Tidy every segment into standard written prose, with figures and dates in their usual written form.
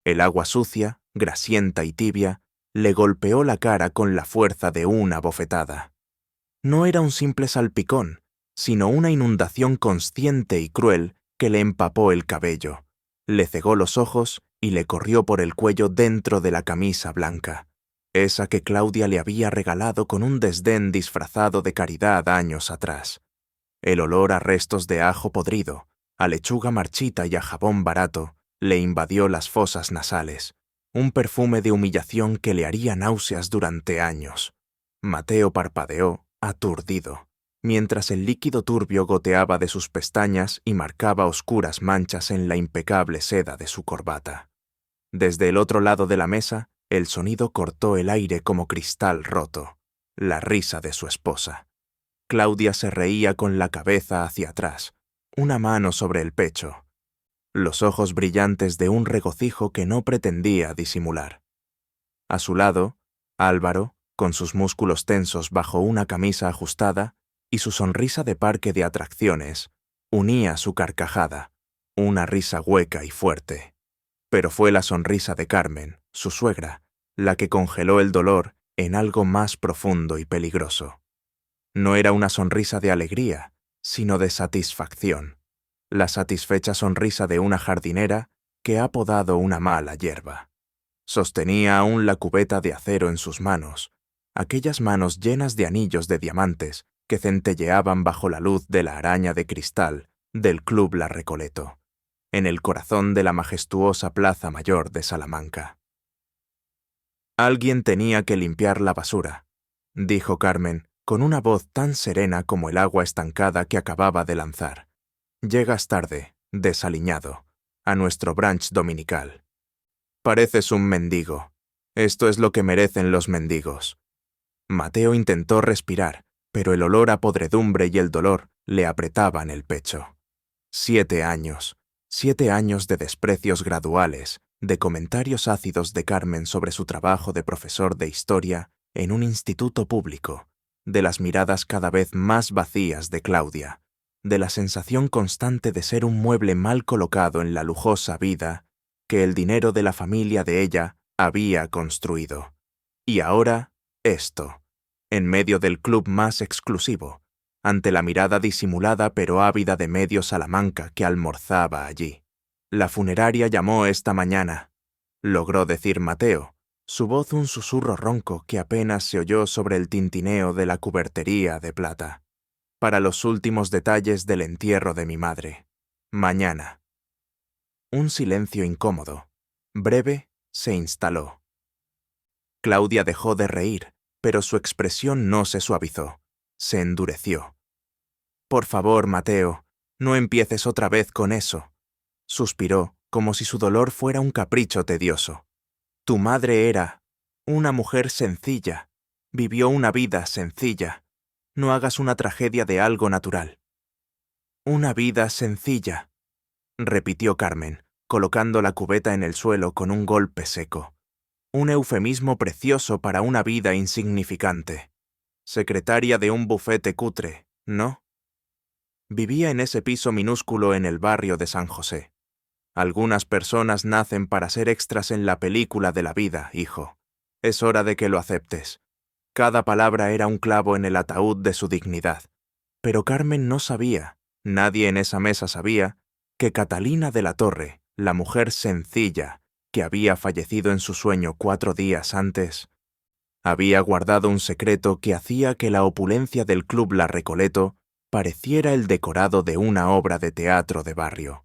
El agua sucia, grasienta y tibia, le golpeó la cara con la fuerza de una bofetada. No era un simple salpicón, sino una inundación consciente y cruel que le empapó el cabello, le cegó los ojos y le corrió por el cuello dentro de la camisa blanca, esa que Claudia le había regalado con un desdén disfrazado de caridad años atrás. El olor a restos de ajo podrido, a lechuga marchita y a jabón barato, le invadió las fosas nasales, un perfume de humillación que le haría náuseas durante años. Mateo parpadeó, aturdido, mientras el líquido turbio goteaba de sus pestañas y marcaba oscuras manchas en la impecable seda de su corbata. Desde el otro lado de la mesa, el sonido cortó el aire como cristal roto, la risa de su esposa. Claudia se reía con la cabeza hacia atrás, una mano sobre el pecho, los ojos brillantes de un regocijo que no pretendía disimular. A su lado, Álvaro, con sus músculos tensos bajo una camisa ajustada y su sonrisa de parque de atracciones, unía su carcajada, una risa hueca y fuerte. Pero fue la sonrisa de Carmen, su suegra, la que congeló el dolor en algo más profundo y peligroso. No era una sonrisa de alegría, sino de satisfacción, la satisfecha sonrisa de una jardinera que ha podado una mala hierba. Sostenía aún la cubeta de acero en sus manos, aquellas manos llenas de anillos de diamantes que centelleaban bajo la luz de la araña de cristal del Club La Recoleto, en el corazón de la majestuosa Plaza Mayor de Salamanca. «Alguien tenía que limpiar la basura», dijo Carmen, con una voz tan serena como el agua estancada que acababa de lanzar. «Llegas tarde, desaliñado, a nuestro brunch dominical. Pareces un mendigo. Esto es lo que merecen los mendigos». Mateo intentó respirar, pero el olor a podredumbre y el dolor le apretaban el pecho. 7 años. 7 años de desprecios graduales, de comentarios ácidos de Carmen sobre su trabajo de profesor de historia en un instituto público, de las miradas cada vez más vacías de Claudia, de la sensación constante de ser un mueble mal colocado en la lujosa vida que el dinero de la familia de ella había construido. Y ahora, esto, en medio del club más exclusivo, ante la mirada disimulada pero ávida de medio Salamanca que almorzaba allí. «La funeraria llamó esta mañana», logró decir Mateo, su voz un susurro ronco que apenas se oyó sobre el tintineo de la cubertería de plata. «Para los últimos detalles del entierro de mi madre. Mañana». Un silencio incómodo, breve, se instaló. Claudia dejó de reír, pero su expresión no se suavizó, se endureció. «Por favor, Mateo, no empieces otra vez con eso», suspiró, como si su dolor fuera un capricho tedioso. «Tu madre era una mujer sencilla, vivió una vida sencilla. No hagas una tragedia de algo natural». «Una vida sencilla», repitió Carmen, colocando la cubeta en el suelo con un golpe seco. «Un eufemismo precioso para una vida insignificante. Secretaria de un bufete cutre, ¿no?» Vivía en ese piso minúsculo en el barrio de San José. «Algunas personas nacen para ser extras en la película de la vida, hijo. Es hora de que lo aceptes». Cada palabra era un clavo en el ataúd de su dignidad. Pero Carmen no sabía, nadie en esa mesa sabía, que Catalina de la Torre, la mujer sencilla, que había fallecido en su sueño 4 días antes, había guardado un secreto que hacía que la opulencia del Club La Recoleto pareciera el decorado de una obra de teatro de barrio.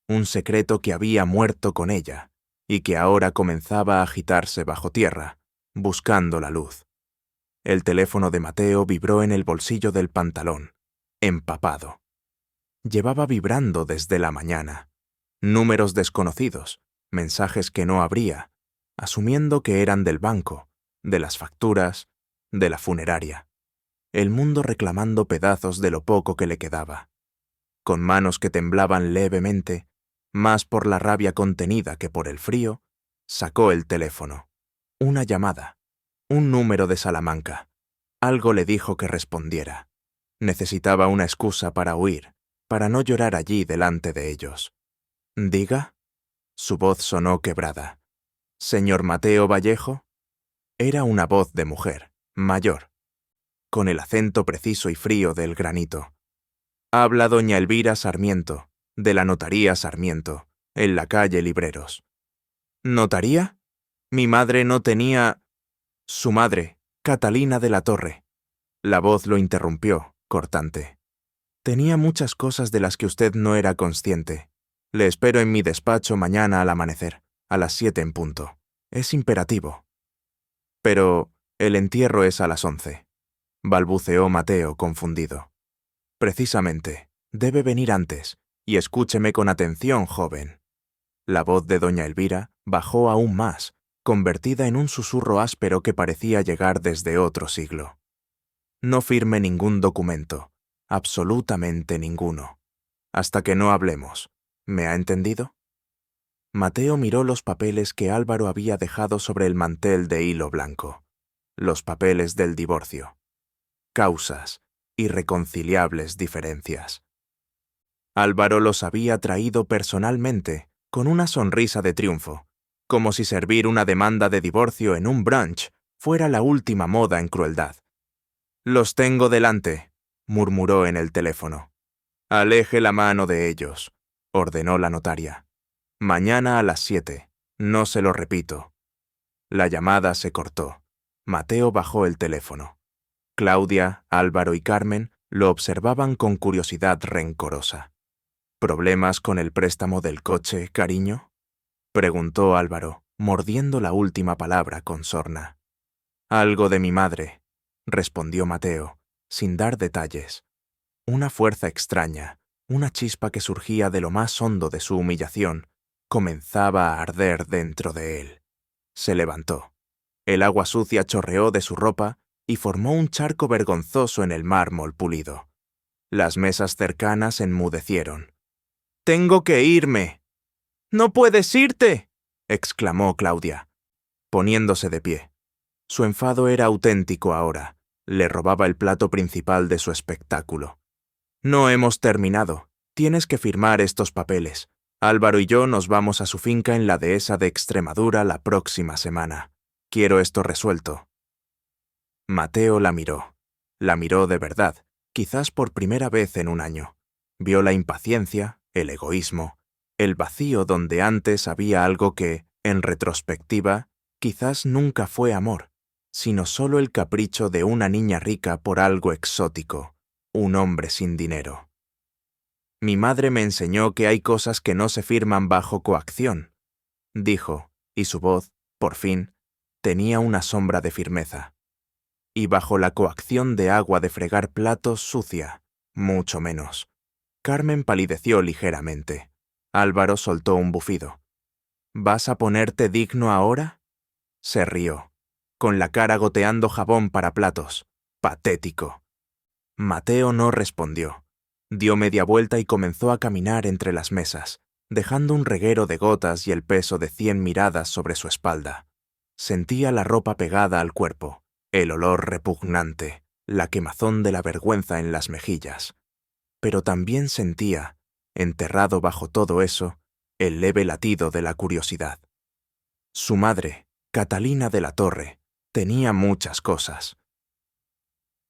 Un secreto que había muerto con ella y que ahora comenzaba a agitarse bajo tierra, buscando la luz. El teléfono de Mateo vibró en el bolsillo del pantalón, empapado. Llevaba vibrando desde la mañana. Números desconocidos, mensajes que no abría, asumiendo que eran del banco, de las facturas, de la funeraria. El mundo reclamando pedazos de lo poco que le quedaba. Con manos que temblaban levemente, más por la rabia contenida que por el frío, sacó el teléfono. Una llamada. Un número de Salamanca. Algo le dijo que respondiera. Necesitaba una excusa para huir, para no llorar allí delante de ellos. «¿Diga?» Su voz sonó quebrada. «¿Señor Mateo Vallejo?» Era una voz de mujer, mayor, con el acento preciso y frío del granito. «Habla doña Elvira Sarmiento, de la notaría Sarmiento, en la calle Libreros». «¿Notaría? Mi madre no tenía...» «Su madre, Catalina de la Torre». La voz lo interrumpió, cortante. «Tenía muchas cosas de las que usted no era consciente. Le espero en mi despacho mañana al amanecer, a las 7 en punto. Es imperativo». «Pero el entierro es a las 11», balbuceó Mateo, confundido. «Precisamente, debe venir antes, y escúcheme con atención, joven». La voz de doña Elvira bajó aún más, convertida en un susurro áspero que parecía llegar desde otro siglo. «No firme ningún documento, absolutamente ninguno, hasta que no hablemos. ¿Me ha entendido?» Mateo miró los papeles que Álvaro había dejado sobre el mantel de hilo blanco. Los papeles del divorcio. Causas, irreconciliables diferencias. Álvaro los había traído personalmente, con una sonrisa de triunfo, como si servir una demanda de divorcio en un brunch fuera la última moda en crueldad. «Los tengo delante», murmuró en el teléfono. «Aleje la mano de ellos», ordenó la notaria. «Mañana a las 7. No se lo repito». La llamada se cortó. Mateo bajó el teléfono. Claudia, Álvaro y Carmen lo observaban con curiosidad rencorosa. «¿Problemas con el préstamo del coche, cariño?», preguntó Álvaro, mordiendo la última palabra con sorna. «Algo de mi madre», respondió Mateo, sin dar detalles. Una fuerza extraña, una chispa que surgía de lo más hondo de su humillación, comenzaba a arder dentro de él. Se levantó. El agua sucia chorreó de su ropa y formó un charco vergonzoso en el mármol pulido. Las mesas cercanas enmudecieron. «¡Tengo que irme!». «¡No puedes irte!», exclamó Claudia, poniéndose de pie. Su enfado era auténtico ahora. Le robaba el plato principal de su espectáculo. «No hemos terminado. Tienes que firmar estos papeles. Álvaro y yo nos vamos a su finca en la dehesa de Extremadura la próxima semana. Quiero esto resuelto». Mateo la miró de verdad, quizás por primera vez en un año. Vio la impaciencia, el egoísmo, el vacío donde antes había algo que, en retrospectiva, quizás nunca fue amor, sino solo el capricho de una niña rica por algo exótico, un hombre sin dinero. «Mi madre me enseñó que hay cosas que no se firman bajo coacción», dijo, y su voz, por fin, tenía una sombra de firmeza. «Y bajo la coacción de agua de fregar platos sucia, mucho menos». Carmen palideció ligeramente. Álvaro soltó un bufido. «¿Vas a ponerte digno ahora?». Se rió, con la cara goteando jabón para platos. Patético. Mateo no respondió. Dio media vuelta y comenzó a caminar entre las mesas, dejando un reguero de gotas y el peso de 100 miradas sobre su espalda. Sentía la ropa pegada al cuerpo, el olor repugnante, la quemazón de la vergüenza en las mejillas. Pero también sentía, enterrado bajo todo eso, el leve latido de la curiosidad. Su madre, Catalina de la Torre, tenía muchas cosas.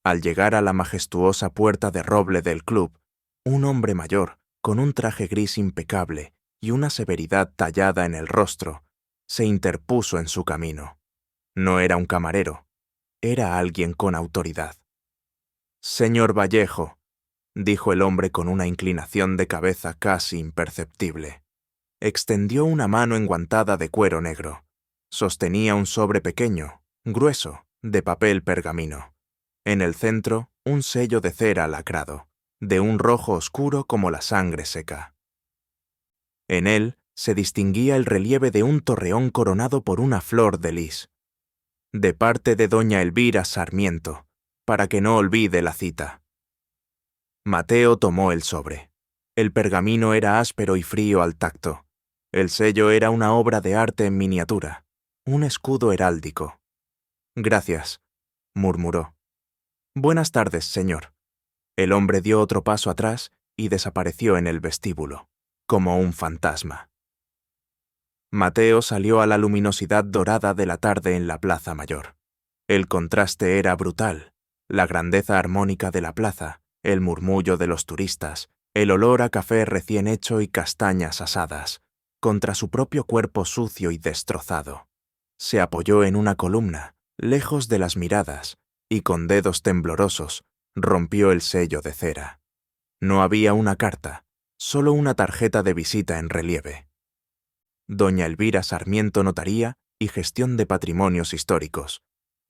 Al llegar a la majestuosa puerta de roble del club, un hombre mayor, con un traje gris impecable y una severidad tallada en el rostro, se interpuso en su camino. No era un camarero, era alguien con autoridad. «Señor Vallejo», dijo el hombre con una inclinación de cabeza casi imperceptible. Extendió una mano enguantada de cuero negro. Sostenía un sobre pequeño, grueso, de papel pergamino. En el centro, un sello de cera lacrado, de un rojo oscuro como la sangre seca. En él se distinguía el relieve de un torreón coronado por una flor de lis. «De parte de doña Elvira Sarmiento, para que no olvide la cita». Mateo tomó el sobre. El pergamino era áspero y frío al tacto. El sello era una obra de arte en miniatura, un escudo heráldico. «Gracias», murmuró. «Buenas tardes, señor». El hombre dio otro paso atrás y desapareció en el vestíbulo, como un fantasma. Mateo salió a la luminosidad dorada de la tarde en la Plaza Mayor. El contraste era brutal. La grandeza armónica de la plaza, el murmullo de los turistas, el olor a café recién hecho y castañas asadas, contra su propio cuerpo sucio y destrozado. Se apoyó en una columna, lejos de las miradas, y con dedos temblorosos rompió el sello de cera. No había una carta, solo una tarjeta de visita en relieve. Doña Elvira Sarmiento Notaría y Gestión de Patrimonios Históricos.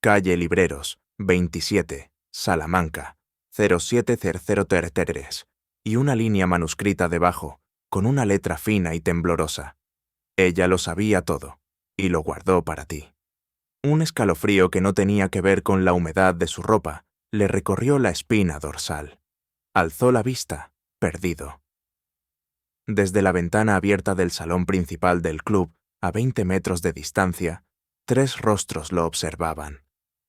Calle Libreros, 27, Salamanca, 070033, y una línea manuscrita debajo, con una letra fina y temblorosa. Ella lo sabía todo, y lo guardó para ti. Un escalofrío que no tenía que ver con la humedad de su ropa le recorrió la espina dorsal. Alzó la vista, perdido. Desde la ventana abierta del salón principal del club, a 20 metros de distancia, 3 rostros lo observaban.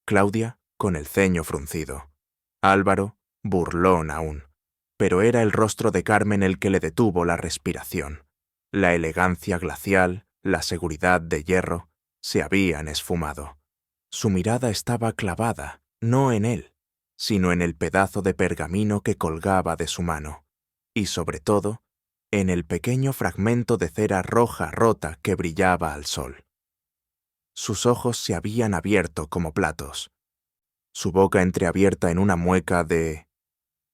Claudia, con el ceño fruncido. Álvaro, burlón aún. Pero era el rostro de Carmen el que le detuvo la respiración. La elegancia glacial, la seguridad de hierro, se habían esfumado. Su mirada estaba clavada, no en él, sino en el pedazo de pergamino que colgaba de su mano, y sobre todo, en el pequeño fragmento de cera roja rota que brillaba al sol. Sus ojos se habían abierto como platos. Su boca entreabierta en una mueca de...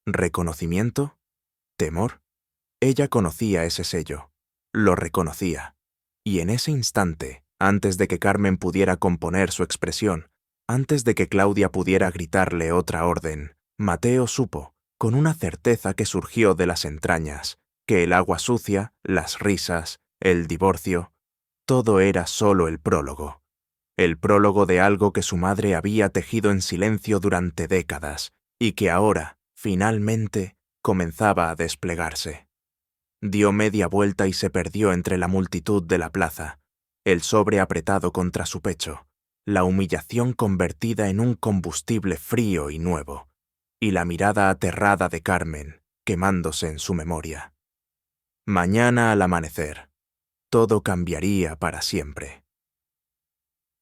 ¿reconocimiento? ¿Temor? Ella conocía ese sello. Lo reconocía. Y en ese instante, antes de que Carmen pudiera componer su expresión, antes de que Claudia pudiera gritarle otra orden, Mateo supo, con una certeza que surgió de las entrañas, que el agua sucia, las risas, el divorcio, todo era solo el prólogo de algo que su madre había tejido en silencio durante décadas y que ahora, finalmente, comenzaba a desplegarse. Dio media vuelta y se perdió entre la multitud de la plaza, el sobre apretado contra su pecho, la humillación convertida en un combustible frío y nuevo, y la mirada aterrada de Carmen, quemándose en su memoria. Mañana al amanecer, todo cambiaría para siempre.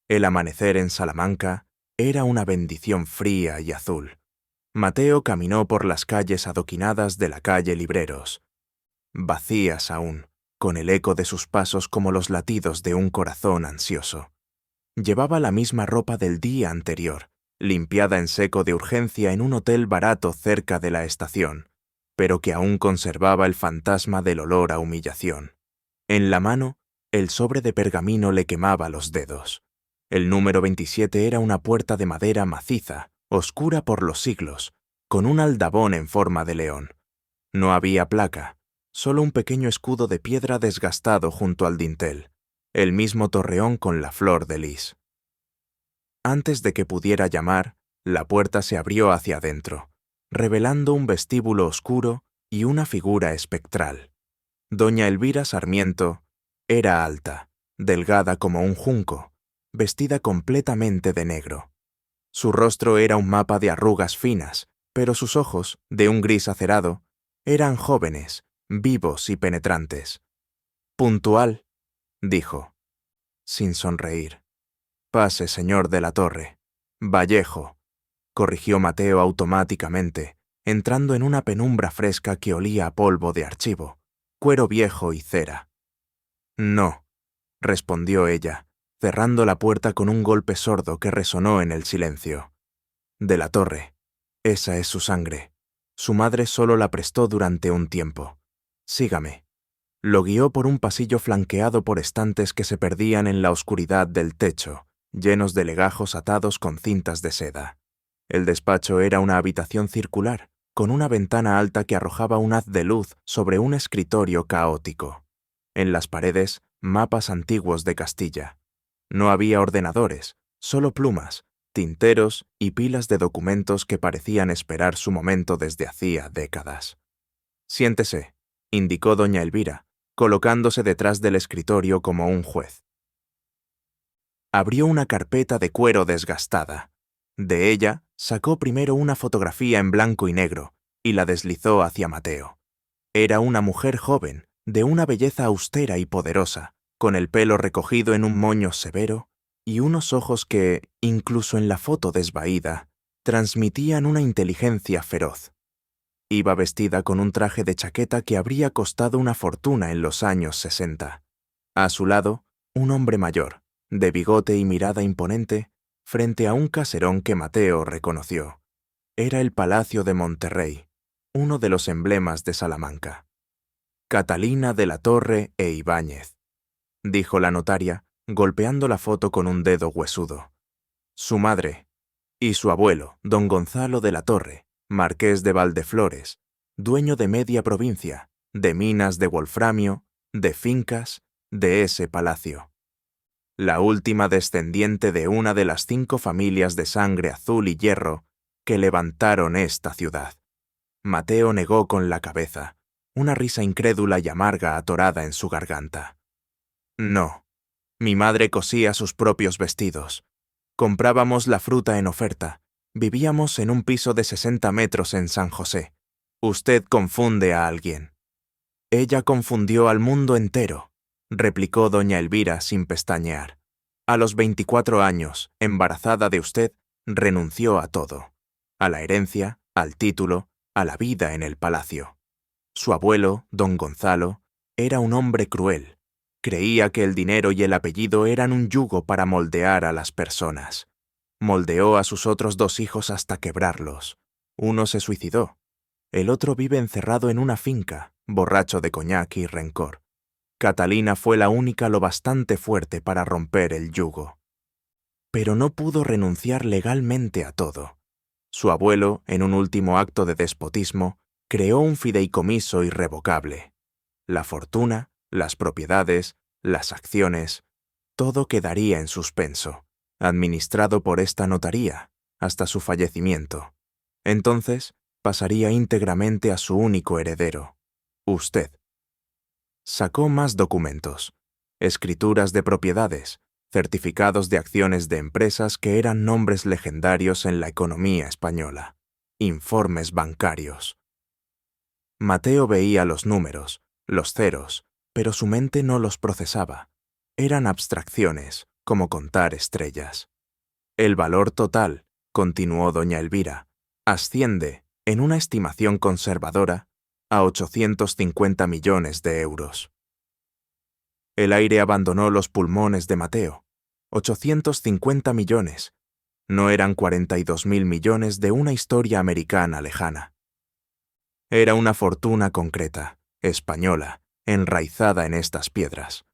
El amanecer en Salamanca era una bendición fría y azul. Mateo caminó por las calles adoquinadas de la calle Libreros, vacías aún, con el eco de sus pasos como los latidos de un corazón ansioso. Llevaba la misma ropa del día anterior, limpiada en seco de urgencia en un hotel barato cerca de la estación, pero que aún conservaba el fantasma del olor a humillación. En la mano, el sobre de pergamino le quemaba los dedos. El número 27 era una puerta de madera maciza, oscura por los siglos, con un aldabón en forma de león. No había placa, solo un pequeño escudo de piedra desgastado junto al dintel, el mismo torreón con la flor de lis. Antes de que pudiera llamar, la puerta se abrió hacia adentro, revelando un vestíbulo oscuro y una figura espectral. Doña Elvira Sarmiento era alta, delgada como un junco, vestida completamente de negro. Su rostro era un mapa de arrugas finas, pero sus ojos, de un gris acerado, eran jóvenes, vivos y penetrantes. «Puntual», dijo, sin sonreír. «Pase, señor de la Torre. Vallejo», corrigió Mateo automáticamente, entrando en una penumbra fresca que olía a polvo de archivo, cuero viejo y cera. «No», respondió ella, cerrando la puerta con un golpe sordo que resonó en el silencio. «De la Torre. Esa es su sangre. Su madre solo la prestó durante un tiempo. Sígame». Lo guió por un pasillo flanqueado por estantes que se perdían en la oscuridad del techo, llenos de legajos atados con cintas de seda. El despacho era una habitación circular, con una ventana alta que arrojaba un haz de luz sobre un escritorio caótico. En las paredes, mapas antiguos de Castilla. No había ordenadores, solo plumas, tinteros y pilas de documentos que parecían esperar su momento desde hacía décadas. «Siéntese», indicó doña Elvira, colocándose detrás del escritorio como un juez. Abrió una carpeta de cuero desgastada. De ella sacó primero una fotografía en blanco y negro y la deslizó hacia Mateo. Era una mujer joven, de una belleza austera y poderosa, con el pelo recogido en un moño severo y unos ojos que, incluso en la foto desvaída, transmitían una inteligencia feroz. Iba vestida con un traje de chaqueta que habría costado una fortuna en los años 60. A su lado, un hombre mayor, de bigote y mirada imponente, frente a un caserón que Mateo reconoció. Era el Palacio de Monterrey, uno de los emblemas de Salamanca. Catalina de la Torre e Ibáñez, dijo la notaria, golpeando la foto con un dedo huesudo. Su madre y su abuelo, don Gonzalo de la Torre, marqués de Valdeflores, dueño de media provincia, de minas de wolframio, de fincas, de ese palacio. La última descendiente de una de las 5 familias de sangre azul y hierro que levantaron esta ciudad. Mateo negó con la cabeza, una risa incrédula y amarga atorada en su garganta. No, mi madre cosía sus propios vestidos. Comprábamos la fruta en oferta. Vivíamos en un piso de 60 metros en San José. Usted confunde a alguien. Ella confundió al mundo entero, replicó doña Elvira sin pestañear. A los 24 años, embarazada de usted, renunció a todo. A la herencia, al título, a la vida en el palacio. Su abuelo, don Gonzalo, era un hombre cruel. Creía que el dinero y el apellido eran un yugo para moldear a las personas. Moldeó a sus otros 2 hijos hasta quebrarlos. Uno se suicidó. El otro vive encerrado en una finca, borracho de coñac y rencor. Catalina fue la única lo bastante fuerte para romper el yugo. Pero no pudo renunciar legalmente a todo. Su abuelo, en un último acto de despotismo, creó un fideicomiso irrevocable. La fortuna, las propiedades, las acciones, todo quedaría en suspenso, administrado por esta notaría, hasta su fallecimiento. Entonces, pasaría íntegramente a su único heredero, usted. Sacó más documentos, escrituras de propiedades, certificados de acciones de empresas que eran nombres legendarios en la economía española, informes bancarios. Mateo veía los números, los ceros, pero su mente no los procesaba. Eran abstracciones, como contar estrellas. El valor total, continuó doña Elvira, asciende, en una estimación conservadora, a 850 millones de euros. El aire abandonó los pulmones de Mateo. 850 millones. No eran 42.000 millones de una historia americana lejana. Era una fortuna concreta, española, enraizada en estas piedras.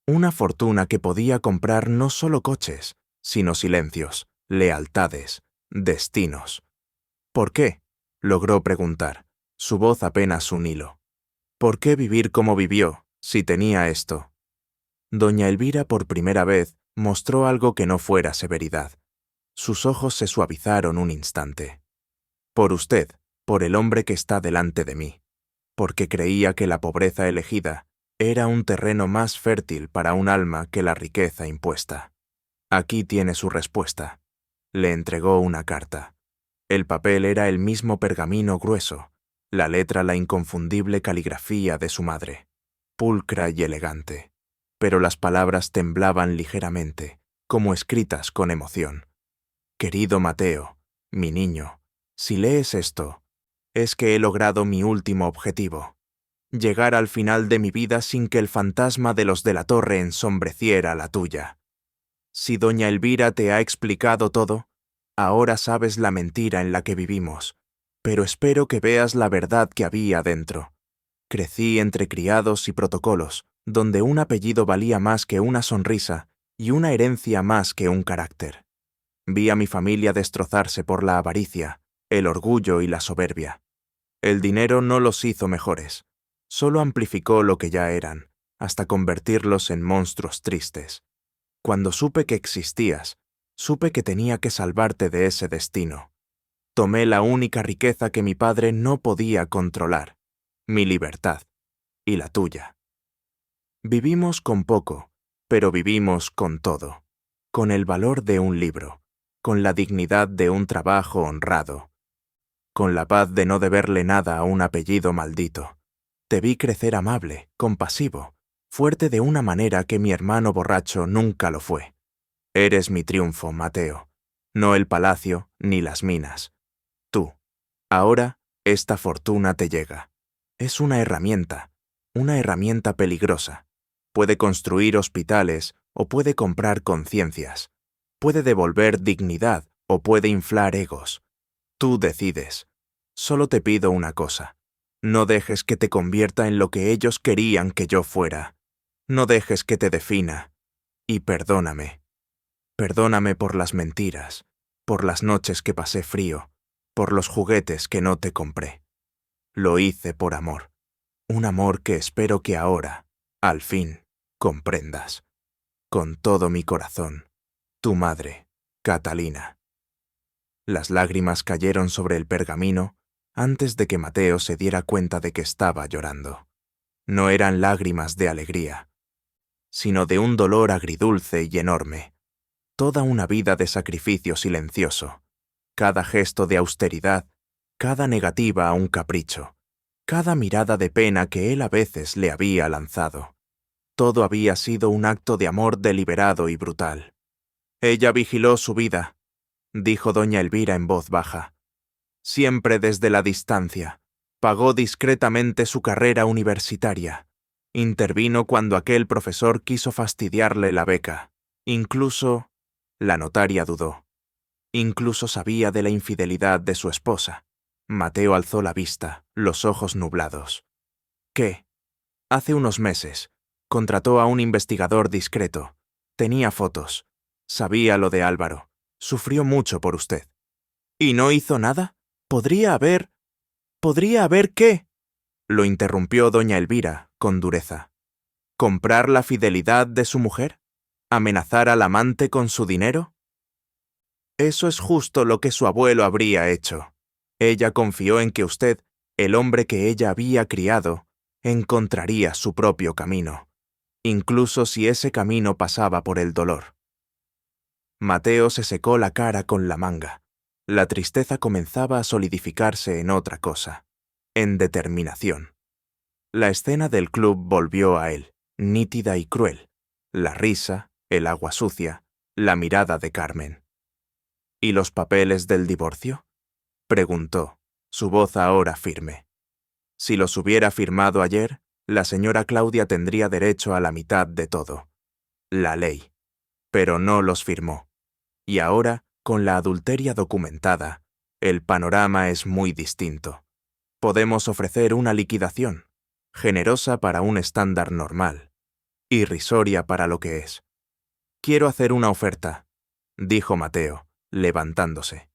Una fortuna que podía comprar no solo coches, sino silencios, lealtades, destinos. ¿Por qué?, logró preguntar, su voz apenas un hilo. ¿Por qué vivir como vivió, si tenía esto? Doña Elvira por primera vez mostró algo que no fuera severidad. Sus ojos se suavizaron un instante. Por usted, por el hombre que está delante de mí, porque creía que la pobreza elegida era un terreno más fértil para un alma que la riqueza impuesta. Aquí tiene su respuesta. Le entregó una carta. El papel era el mismo pergamino grueso, la letra la inconfundible caligrafía de su madre, pulcra y elegante, pero las palabras temblaban ligeramente, como escritas con emoción. Querido Mateo, mi niño, si lees esto, es que he logrado mi último objetivo, llegar al final de mi vida sin que el fantasma de los de la Torre ensombreciera la tuya. Si doña Elvira te ha explicado todo, ahora sabes la mentira en la que vivimos, pero espero que veas la verdad que había dentro. Crecí entre criados y protocolos, donde un apellido valía más que una sonrisa y una herencia más que un carácter. Vi a mi familia destrozarse por la avaricia, el orgullo y la soberbia. El dinero no los hizo mejores, solo amplificó lo que ya eran, hasta convertirlos en monstruos tristes. Cuando supe que existías, supe que tenía que salvarte de ese destino. Tomé la única riqueza que mi padre no podía controlar, mi libertad, y la tuya. Vivimos con poco, pero vivimos con todo, con el valor de un libro, con la dignidad de un trabajo honrado, con la paz de no deberle nada a un apellido maldito. Te vi crecer amable, compasivo, fuerte de una manera que mi hermano borracho nunca lo fue. Eres mi triunfo, Mateo, no el palacio ni las minas. Tú. Ahora, esta fortuna te llega. Es una herramienta peligrosa. Puede construir hospitales o puede comprar conciencias. Puede devolver dignidad o puede inflar egos. Tú decides. Solo te pido una cosa. No dejes que te convierta en lo que ellos querían que yo fuera. No dejes que te defina. Y perdóname. Perdóname por las mentiras, por las noches que pasé frío, por los juguetes que no te compré. Lo hice por amor. Un amor que espero que ahora, al fin, comprendas. Con todo mi corazón, tu madre, Catalina. Las lágrimas cayeron sobre el pergamino antes de que Mateo se diera cuenta de que estaba llorando. No eran lágrimas de alegría, sino de un dolor agridulce y enorme. Toda una vida de sacrificio silencioso, cada gesto de austeridad, cada negativa a un capricho, cada mirada de pena que él a veces le había lanzado. Todo había sido un acto de amor deliberado y brutal. Ella vigiló su vida, dijo doña Elvira en voz baja. Siempre desde la distancia. Pagó discretamente su carrera universitaria. Intervino cuando aquel profesor quiso fastidiarle la beca. Incluso, la notaria dudó. Incluso sabía de la infidelidad de su esposa. Mateo alzó la vista, los ojos nublados. ¿Qué? Hace unos meses, contrató a un investigador discreto. Tenía fotos. Sabía lo de Álvaro. Sufrió mucho por usted. ¿Y no hizo nada? ¿Podría haber qué? Lo interrumpió doña Elvira, con dureza. ¿Comprar la fidelidad de su mujer? ¿Amenazar al amante con su dinero? Eso es justo lo que su abuelo habría hecho. Ella confió en que usted, el hombre que ella había criado, encontraría su propio camino, incluso si ese camino pasaba por el dolor. Mateo se secó la cara con la manga. La tristeza comenzaba a solidificarse en otra cosa, en determinación. La escena del club volvió a él, nítida y cruel. La risa, el agua sucia, la mirada de Carmen. ¿Y los papeles del divorcio? Preguntó, su voz ahora firme. Si los hubiera firmado ayer, la señora Claudia tendría derecho a la mitad de todo. La ley. Pero no los firmó. Y ahora, con la adulteria documentada, el panorama es muy distinto. Podemos ofrecer una liquidación, generosa para un estándar normal, irrisoria para lo que es. Quiero hacer una oferta, dijo Mateo, levantándose.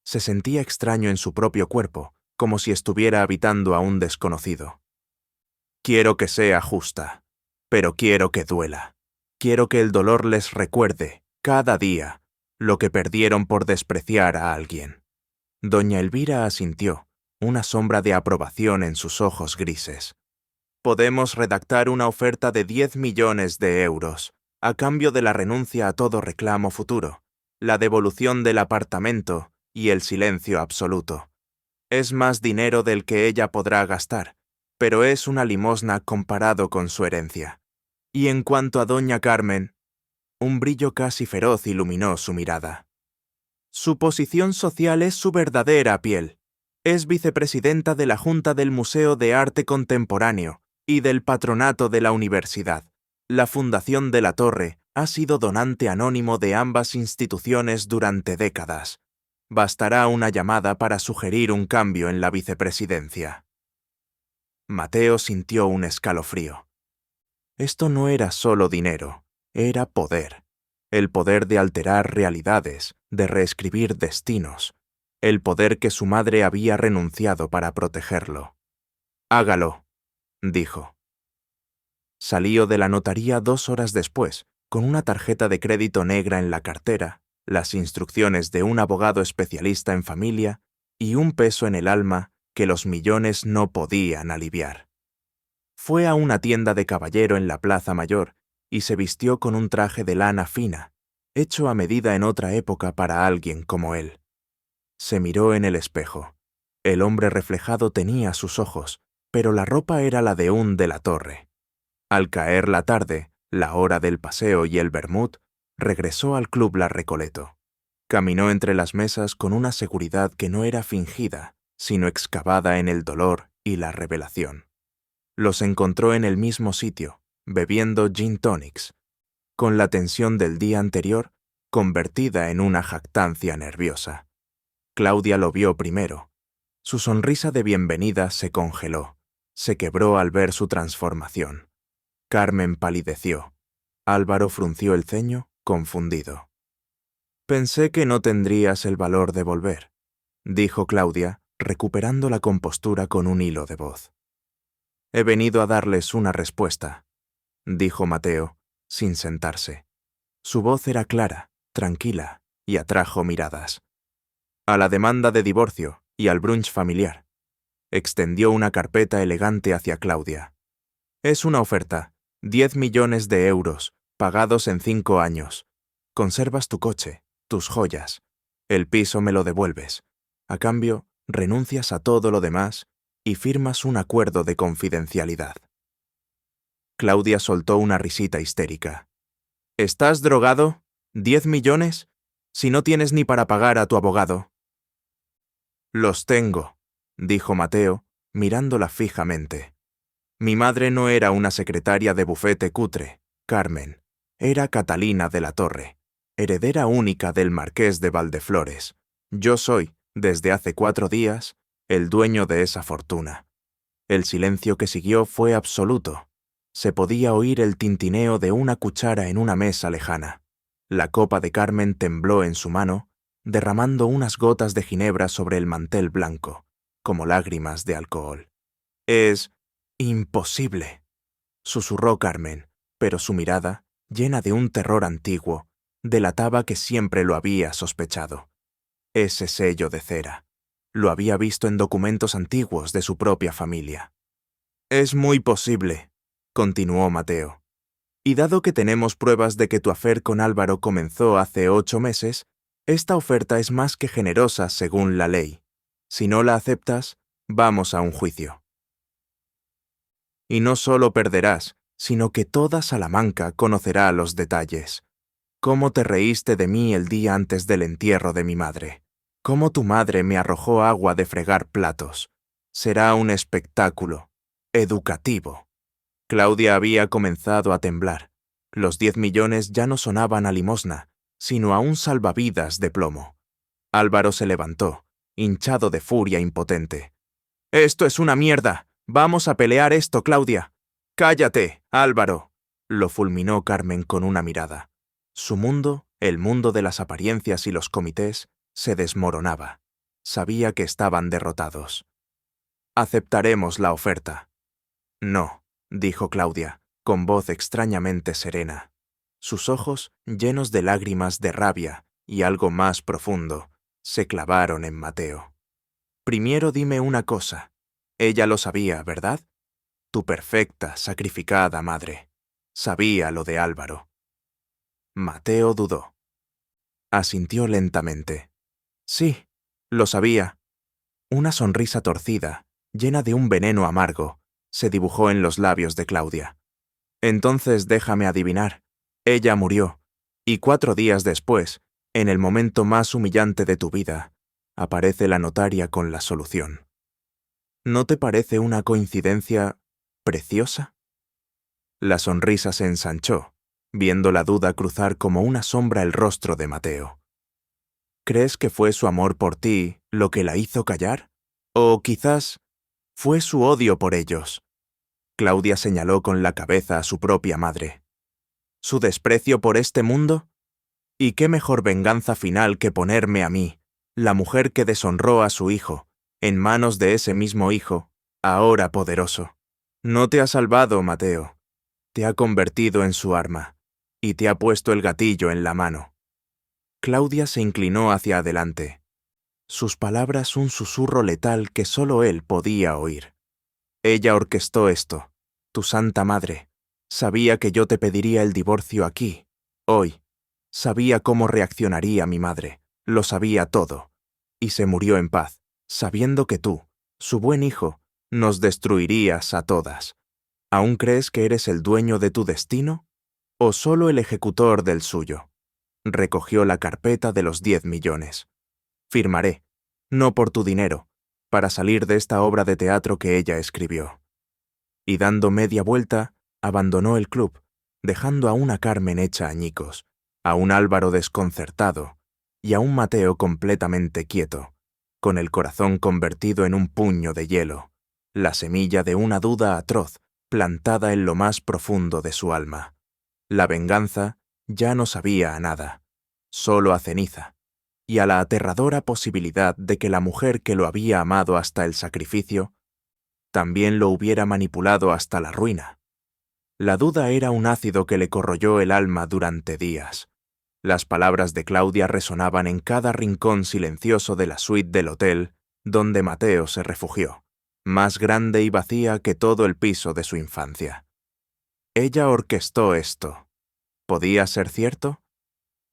Se sentía extraño en su propio cuerpo, como si estuviera habitando a un desconocido. Quiero que sea justa, pero quiero que duela. Quiero que el dolor les recuerde, cada día, lo que perdieron por despreciar a alguien. Doña Elvira asintió, una sombra de aprobación en sus ojos grises. Podemos redactar una oferta de 10 millones de euros, a cambio de la renuncia a todo reclamo futuro, la devolución del apartamento y el silencio absoluto. Es más dinero del que ella podrá gastar, pero es una limosna comparado con su herencia. Y en cuanto a doña Carmen, un brillo casi feroz iluminó su mirada. Su posición social es su verdadera piel. Es vicepresidenta de la Junta del Museo de Arte Contemporáneo y del Patronato de la Universidad. La Fundación de la Torre ha sido donante anónimo de ambas instituciones durante décadas. Bastará una llamada para sugerir un cambio en la vicepresidencia. Mateo sintió un escalofrío. Esto no era solo dinero, era poder. El poder de alterar realidades, de reescribir destinos. El poder que su madre había renunciado para protegerlo. Hágalo, dijo. Salió de la notaría 2 horas después, con una tarjeta de crédito negra en la cartera, las instrucciones de un abogado especialista en familia y un peso en el alma que los millones no podían aliviar. Fue a una tienda de caballero en la Plaza Mayor y se vistió con un traje de lana fina, hecho a medida en otra época para alguien como él. Se miró en el espejo. El hombre reflejado tenía sus ojos, pero la ropa era la de un de la Torre. Al caer la tarde, la hora del paseo y el vermut, regresó al Club La Recoleto. Caminó entre las mesas con una seguridad que no era fingida, sino excavada en el dolor y la revelación. Los encontró en el mismo sitio, bebiendo gin tonics, con la tensión del día anterior convertida en una jactancia nerviosa. Claudia lo vio primero. Su sonrisa de bienvenida se congeló, se quebró al ver su transformación. Carmen palideció. Álvaro frunció el ceño, confundido. «Pensé que no tendrías el valor de volver», dijo Claudia, recuperando la compostura con un hilo de voz. «He venido a darles una respuesta», dijo Mateo, sin sentarse. Su voz era clara, tranquila, y atrajo miradas. «A la demanda de divorcio y al brunch familiar». Extendió una carpeta elegante hacia Claudia. «Es una oferta, 10 millones de euros, pagados en 5 años. Conservas tu coche, tus joyas. El piso me lo devuelves. A cambio, renuncias a todo lo demás y firmas un acuerdo de confidencialidad». Claudia soltó una risita histérica. «¿Estás drogado? ¿10 millones? Si no tienes ni para pagar a tu abogado». «Los tengo», dijo Mateo, mirándola fijamente. «Mi madre no era una secretaria de bufete cutre, Carmen. Era Catalina de la Torre, heredera única del marqués de Valdeflores. Yo soy, desde hace 4 días, el dueño de esa fortuna». El silencio que siguió fue absoluto. Se podía oír el tintineo de una cuchara en una mesa lejana. La copa de Carmen tembló en su mano, derramando unas gotas de ginebra sobre el mantel blanco, como lágrimas de alcohol. «Es imposible», susurró Carmen, pero su mirada, llena de un terror antiguo, delataba que siempre lo había sospechado. Ese sello de cera. Lo había visto en documentos antiguos de su propia familia. «Es muy posible», continuó Mateo. «Y dado que tenemos pruebas de que tu affair con Álvaro comenzó hace 8 meses, esta oferta es más que generosa según la ley. Si no la aceptas, vamos a un juicio. Y no solo perderás, sino que toda Salamanca conocerá los detalles. Cómo te reíste de mí el día antes del entierro de mi madre. Cómo tu madre me arrojó agua de fregar platos. Será un espectáculo educativo». Claudia había comenzado a temblar. Los 10 millones ya no sonaban a limosna, sino a un salvavidas de plomo. Álvaro se levantó, hinchado de furia impotente. «Esto es una mierda. Vamos a pelear esto, Claudia». «Cállate, Álvaro», lo fulminó Carmen con una mirada. Su mundo, el mundo de las apariencias y los comités, se desmoronaba. Sabía que estaban derrotados. «Aceptaremos la oferta». «No», dijo Claudia, con voz extrañamente serena. Sus ojos, llenos de lágrimas de rabia y algo más profundo, se clavaron en Mateo. «Primero dime una cosa. Ella lo sabía, ¿verdad? Tu perfecta, sacrificada madre. Sabía lo de Álvaro». Mateo dudó. Asintió lentamente. «Sí, lo sabía». Una sonrisa torcida, llena de un veneno amargo, se dibujó en los labios de Claudia. «Entonces déjame adivinar. Ella murió, y 4 días después, en el momento más humillante de tu vida, aparece la notaria con la solución. ¿No te parece una coincidencia preciosa?» La sonrisa se ensanchó, viendo la duda cruzar como una sombra el rostro de Mateo. «¿Crees que fue su amor por ti lo que la hizo callar? ¿O quizás fue su odio por ellos?» Claudia señaló con la cabeza a su propia madre. «¿Su desprecio por este mundo? ¿Y qué mejor venganza final que ponerme a mí, la mujer que deshonró a su hijo, en manos de ese mismo hijo, ahora poderoso? No te ha salvado, Mateo. Te ha convertido en su arma, y te ha puesto el gatillo en la mano». Claudia se inclinó hacia adelante. Sus palabras un susurro letal que solo él podía oír. «Ella orquestó esto. Tu santa madre. Sabía que yo te pediría el divorcio aquí, hoy. Sabía cómo reaccionaría mi madre. Lo sabía todo. Y se murió en paz, sabiendo que tú, su buen hijo, nos destruirías a todas. ¿Aún crees que eres el dueño de tu destino o solo el ejecutor del suyo? Recogió la carpeta de los 10 millones. Firmaré, no por tu dinero, para salir de esta obra de teatro que ella escribió. Y dando media vuelta, abandonó el club, dejando a una Carmen hecha añicos, a un Álvaro desconcertado y a un Mateo completamente quieto, con el corazón convertido en un puño de hielo, la semilla de una duda atroz plantada en lo más profundo de su alma. La venganza ya no sabía a nada, solo a ceniza, y a la aterradora posibilidad de que la mujer que lo había amado hasta el sacrificio también lo hubiera manipulado hasta la ruina. La duda era un ácido que le corroyó el alma durante días. Las palabras de Claudia resonaban en cada rincón silencioso de la suite del hotel donde Mateo se refugió, más grande y vacía que todo el piso de su infancia. Ella orquestó esto. ¿Podía ser cierto?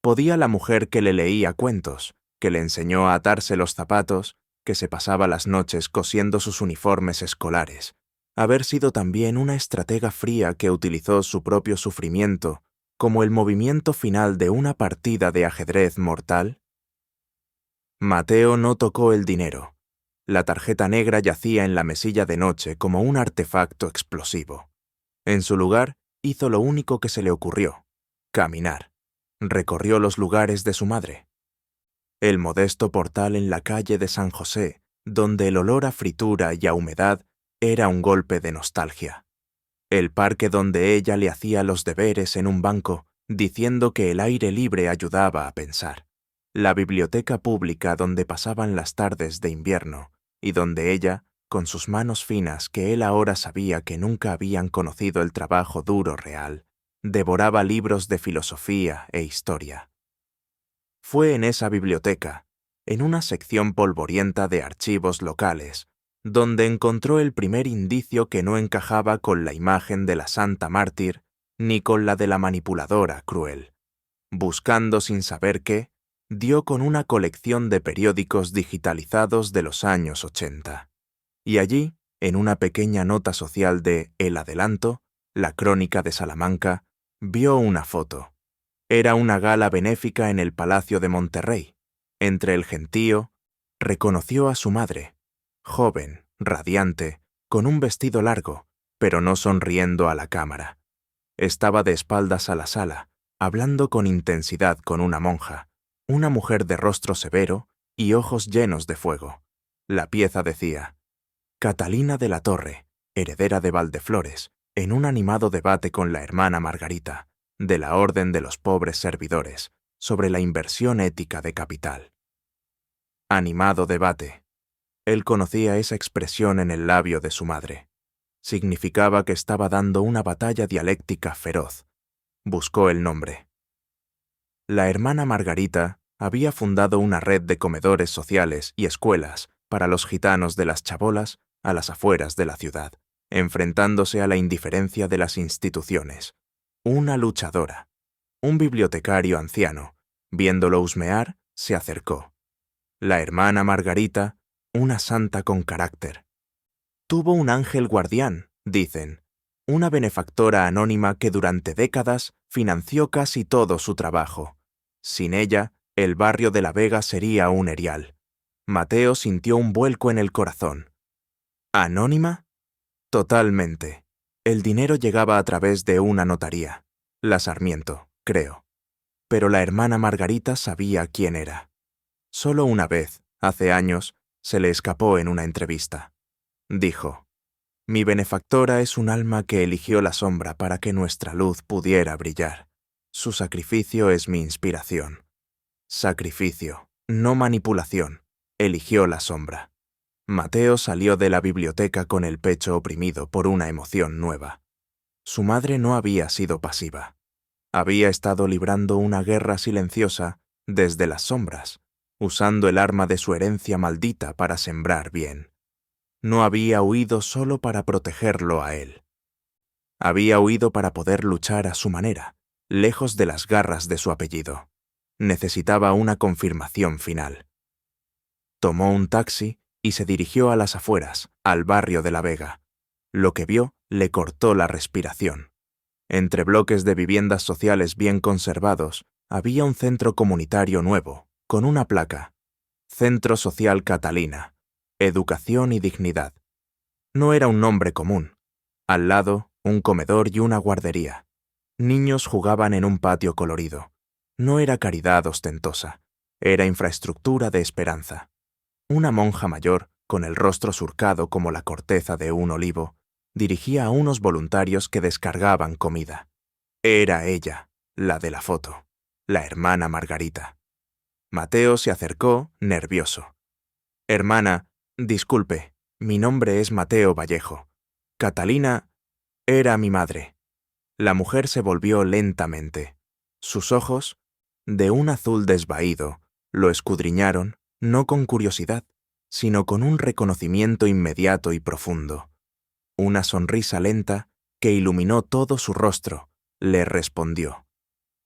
¿Podía la mujer que le leía cuentos, que le enseñó a atarse los zapatos, que se pasaba las noches cosiendo sus uniformes escolares, haber sido también una estratega fría que utilizó su propio sufrimiento como el movimiento final de una partida de ajedrez mortal? Mateo no tocó el dinero. La tarjeta negra yacía en la mesilla de noche como un artefacto explosivo. En su lugar, hizo lo único que se le ocurrió: caminar. Recorrió los lugares de su madre. El modesto portal en la calle de San José, donde el olor a fritura y a humedad era un golpe de nostalgia. El parque donde ella le hacía los deberes en un banco, diciendo que el aire libre ayudaba a pensar. La biblioteca pública donde pasaban las tardes de invierno, y donde ella, con sus manos finas que él ahora sabía que nunca habían conocido el trabajo duro real, devoraba libros de filosofía e historia. Fue en esa biblioteca, en una sección polvorienta de archivos locales, donde encontró el primer indicio que no encajaba con la imagen de la santa mártir ni con la de la manipuladora cruel. Buscando sin saber qué, dio con una colección de periódicos digitalizados de los años 80. Y allí, en una pequeña nota social de El Adelanto, la Crónica de Salamanca, vio una foto. Era una gala benéfica en el Palacio de Monterrey. Entre el gentío, reconoció a su madre, joven, radiante, con un vestido largo, pero no sonriendo a la cámara. Estaba de espaldas a la sala, hablando con intensidad con una monja, una mujer de rostro severo y ojos llenos de fuego. La pieza decía: Catalina de la Torre, heredera de Valdeflores, en un animado debate con la hermana Margarita, de la Orden de los Pobres Servidores, sobre la inversión ética de capital. Animado debate. Él conocía esa expresión en el labio de su madre. Significaba que estaba dando una batalla dialéctica feroz. Buscó el nombre. La hermana Margarita había fundado una red de comedores sociales y escuelas para los gitanos de las chabolas a las afueras de la ciudad, enfrentándose a la indiferencia de las instituciones. Una luchadora. Un bibliotecario anciano, viéndolo husmear, se acercó. La hermana Margarita, una santa con carácter. Tuvo un ángel guardián, dicen, una benefactora anónima que durante décadas financió casi todo su trabajo. Sin ella, el barrio de La Vega sería un erial. Mateo sintió un vuelco en el corazón. ¿Anónima? Totalmente. El dinero llegaba a través de una notaría, la Sarmiento, creo. Pero la hermana Margarita sabía quién era. Solo una vez, hace años, se le escapó en una entrevista. Dijo: mi benefactora es un alma que eligió la sombra para que nuestra luz pudiera brillar. Su sacrificio es mi inspiración. Sacrificio, no manipulación. Eligió la sombra. Mateo salió de la biblioteca con el pecho oprimido por una emoción nueva. Su madre no había sido pasiva. Había estado librando una guerra silenciosa desde las sombras, usando el arma de su herencia maldita para sembrar bien. No había huido solo para protegerlo a él. Había huido para poder luchar a su manera, lejos de las garras de su apellido. Necesitaba una confirmación final. Tomó un taxi y se dirigió a las afueras, al barrio de La Vega. Lo que vio le cortó la respiración. Entre bloques de viviendas sociales bien conservados, había un centro comunitario nuevo, con una placa: Centro Social Catalina, Educación y Dignidad. No era un nombre común. Al lado, un comedor y una guardería. Niños jugaban en un patio colorido. No era caridad ostentosa, era infraestructura de esperanza. Una monja mayor, con el rostro surcado como la corteza de un olivo, dirigía a unos voluntarios que descargaban comida. Era ella, la de la foto, la hermana Margarita. Mateo se acercó, nervioso. «Hermana, disculpe, mi nombre es Mateo Vallejo. Catalina era mi madre». La mujer se volvió lentamente. Sus ojos, de un azul desvaído, lo escudriñaron, no con curiosidad, sino con un reconocimiento inmediato y profundo. Una sonrisa lenta, que iluminó todo su rostro, le respondió.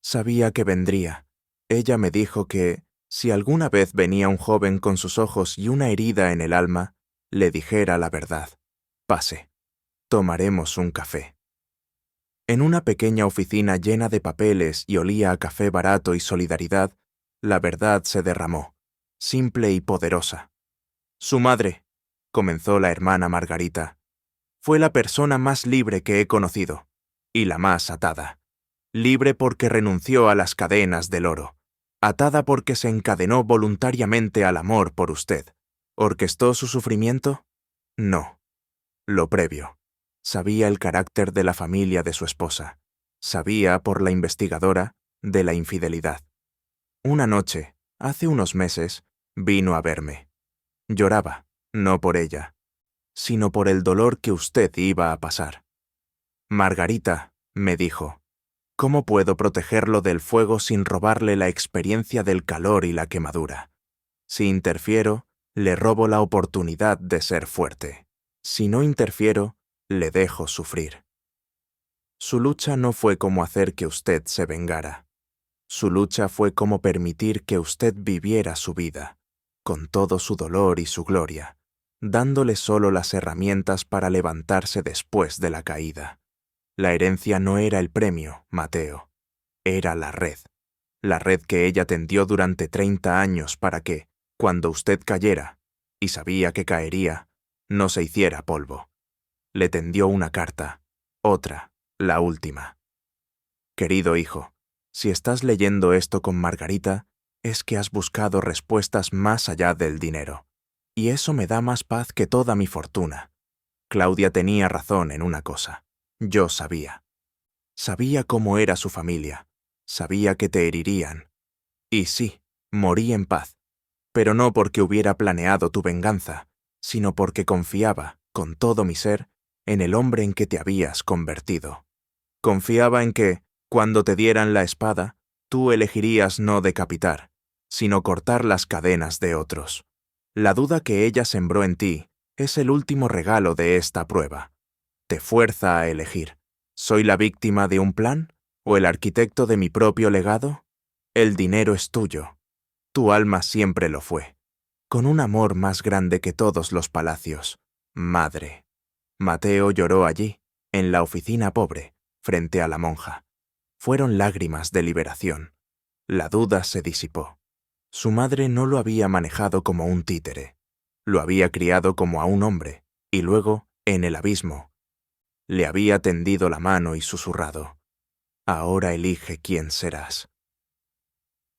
«Sabía que vendría. Ella me dijo que, si alguna vez venía un joven con sus ojos y una herida en el alma, le dijera la verdad. Pase. Tomaremos un café». En una pequeña oficina llena de papeles y olía a café barato y solidaridad, la verdad se derramó, simple y poderosa. «Su madre», comenzó la hermana Margarita, «fue la persona más libre que he conocido, y la más atada. Libre porque renunció a las cadenas del oro. Atada porque se encadenó voluntariamente al amor por usted. ¿Orquestó su sufrimiento? No. Lo previo. Sabía el carácter de la familia de su esposa. Sabía, por la investigadora, de la infidelidad. Una noche, hace unos meses, vino a verme. Lloraba, no por ella, sino por el dolor que usted iba a pasar. «Margarita», me dijo, «¿cómo puedo protegerlo del fuego sin robarle la experiencia del calor y la quemadura? Si interfiero, le robo la oportunidad de ser fuerte. Si no interfiero, le dejo sufrir». Su lucha no fue como hacer que usted se vengara. Su lucha fue como permitir que usted viviera su vida, con todo su dolor y su gloria, dándole solo las herramientas para levantarse después de la caída. La herencia no era el premio, Mateo. Era la red que ella tendió durante 30 años para que, cuando usted cayera, y sabía que caería, no se hiciera polvo. Le tendió una carta, otra, la última. «Querido hijo, si estás leyendo esto con Margarita, es que has buscado respuestas más allá del dinero. Y eso me da más paz que toda mi fortuna. Claudia tenía razón en una cosa. Yo sabía. Sabía cómo era su familia. Sabía que te herirían. Y sí, morí en paz. Pero no porque hubiera planeado tu venganza, sino porque confiaba, con todo mi ser, en el hombre en que te habías convertido. Confiaba en que, cuando te dieran la espada, tú elegirías no decapitar, sino cortar las cadenas de otros. La duda que ella sembró en ti es el último regalo de esta prueba. Te fuerza a elegir. ¿Soy la víctima de un plan o el arquitecto de mi propio legado? El dinero es tuyo. Tu alma siempre lo fue, con un amor más grande que todos los palacios. Madre». Mateo lloró allí, en la oficina pobre, frente a la monja. Fueron lágrimas de liberación. La duda se disipó. Su madre no lo había manejado como un títere. Lo había criado como a un hombre, y luego, en el abismo, le había tendido la mano y susurrado: «Ahora elige quién serás».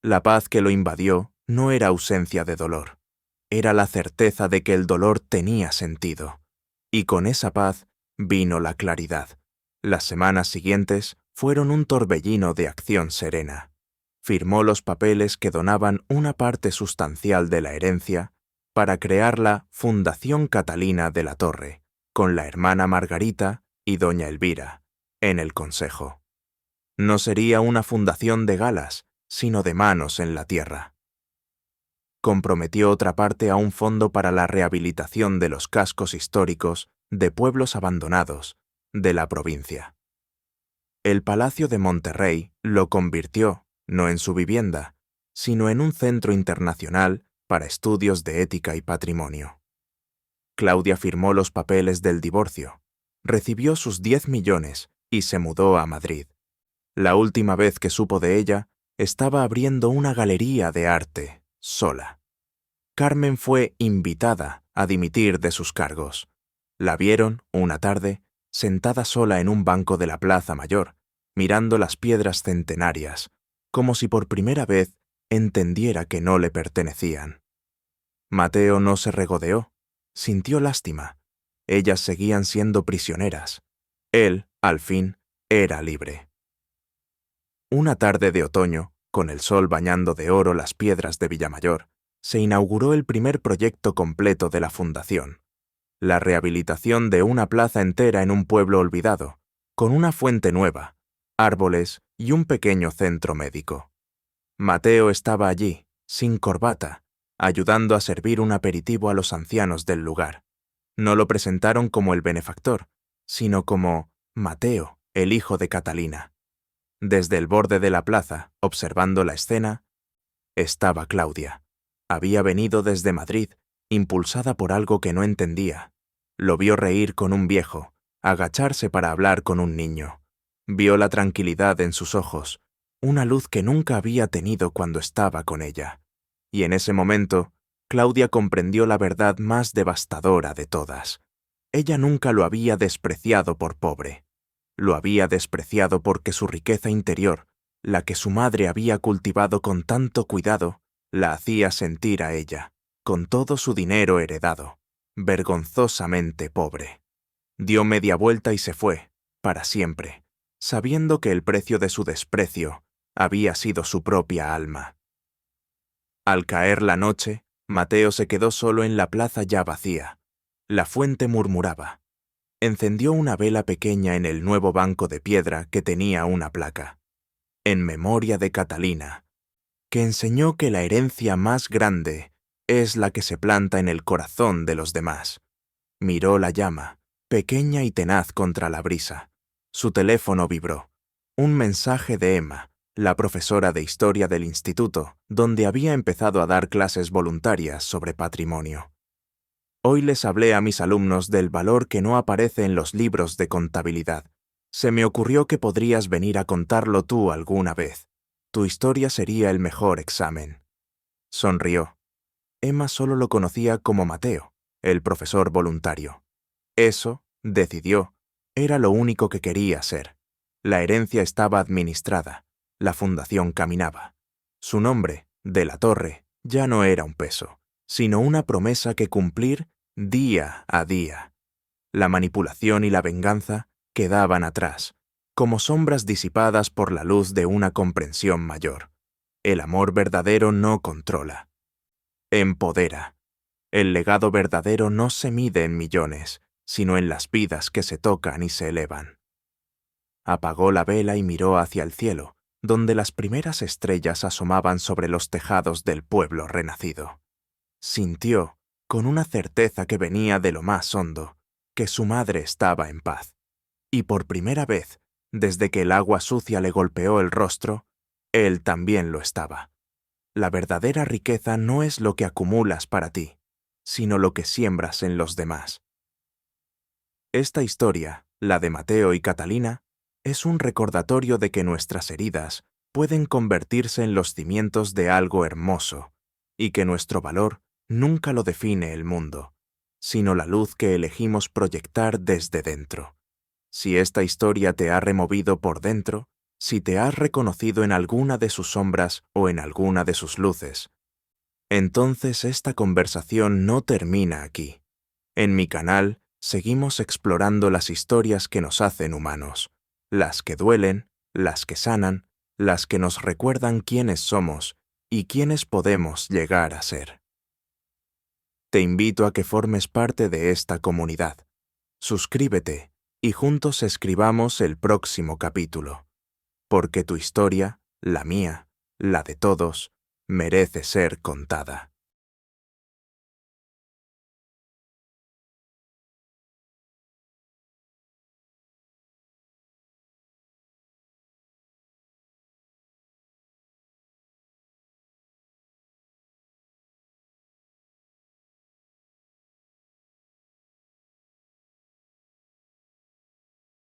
La paz que lo invadió no era ausencia de dolor. Era la certeza de que el dolor tenía sentido. Y con esa paz vino la claridad. Las semanas siguientes fueron un torbellino de acción serena. Firmó los papeles que donaban una parte sustancial de la herencia para crear la Fundación Catalina de la Torre, con la hermana Margarita y doña Elvira, en el consejo. No sería una fundación de galas, sino de manos en la tierra. Comprometió otra parte a un fondo para la rehabilitación de los cascos históricos de pueblos abandonados de la provincia. El Palacio de Monterrey lo convirtió, no en su vivienda, sino en un centro internacional para estudios de ética y patrimonio. Claudia firmó los papeles del divorcio. recibió sus 10 millones y se mudó a Madrid. La última vez que supo de ella, estaba abriendo una galería de arte, sola. Carmen fue invitada a dimitir de sus cargos. La vieron, una tarde, sentada sola en un banco de la Plaza Mayor, mirando las piedras centenarias, como si por primera vez entendiera que no le pertenecían. Mateo no se regodeó, sintió lástima. Ellas seguían siendo prisioneras. Él, al fin, era libre. Una tarde de otoño, con el sol bañando de oro las piedras de Villamayor, se inauguró el primer proyecto completo de la fundación, la rehabilitación de una plaza entera en un pueblo olvidado, con una fuente nueva, árboles y un pequeño centro médico. Mateo estaba allí, sin corbata, ayudando a servir un aperitivo a los ancianos del lugar. No lo presentaron como el benefactor, sino como Mateo, el hijo de Catalina. Desde el borde de la plaza, observando la escena, estaba Claudia. Había venido desde Madrid, impulsada por algo que no entendía. Lo vio reír con un viejo, agacharse para hablar con un niño. Vio la tranquilidad en sus ojos, una luz que nunca había tenido cuando estaba con ella. Y en ese momento, Claudia comprendió la verdad más devastadora de todas. Ella nunca lo había despreciado por pobre. Lo había despreciado porque su riqueza interior, la que su madre había cultivado con tanto cuidado, la hacía sentir a ella, con todo su dinero heredado, vergonzosamente pobre. Dio media vuelta y se fue, para siempre, sabiendo que el precio de su desprecio había sido su propia alma. Al caer la noche, Mateo se quedó solo en la plaza ya vacía. La fuente murmuraba. Encendió una vela pequeña en el nuevo banco de piedra que tenía una placa. En memoria de Catalina, que enseñó que la herencia más grande es la que se planta en el corazón de los demás. Miró la llama, pequeña y tenaz contra la brisa. Su teléfono vibró. Un mensaje de Emma, la profesora de historia del instituto, donde había empezado a dar clases voluntarias sobre patrimonio. Hoy les hablé a mis alumnos del valor que no aparece en los libros de contabilidad. Se me ocurrió que podrías venir a contarlo tú alguna vez. Tu historia sería el mejor examen. Sonrió. Emma solo lo conocía como Mateo, el profesor voluntario. Eso, decidió, era lo único que quería ser. La herencia estaba administrada. La fundación caminaba. Su nombre, de la Torre, ya no era un peso, sino una promesa que cumplir día a día. La manipulación y la venganza quedaban atrás, como sombras disipadas por la luz de una comprensión mayor. El amor verdadero no controla. Empodera. El legado verdadero no se mide en millones, sino en las vidas que se tocan y se elevan. Apagó la vela y miró hacia el cielo, donde las primeras estrellas asomaban sobre los tejados del pueblo renacido. Sintió, con una certeza que venía de lo más hondo, que su madre estaba en paz. Y por primera vez, desde que el agua sucia le golpeó el rostro, él también lo estaba. La verdadera riqueza no es lo que acumulas para ti, sino lo que siembras en los demás. Esta historia, la de Mateo y Catalina, es un recordatorio de que nuestras heridas pueden convertirse en los cimientos de algo hermoso, y que nuestro valor nunca lo define el mundo, sino la luz que elegimos proyectar desde dentro. Si esta historia te ha removido por dentro, si te has reconocido en alguna de sus sombras o en alguna de sus luces, entonces esta conversación no termina aquí. En mi canal seguimos explorando las historias que nos hacen humanos, las que duelen, las que sanan, las que nos recuerdan quiénes somos y quiénes podemos llegar a ser. Te invito a que formes parte de esta comunidad. Suscríbete y juntos escribamos el próximo capítulo, porque tu historia, la mía, la de todos, merece ser contada.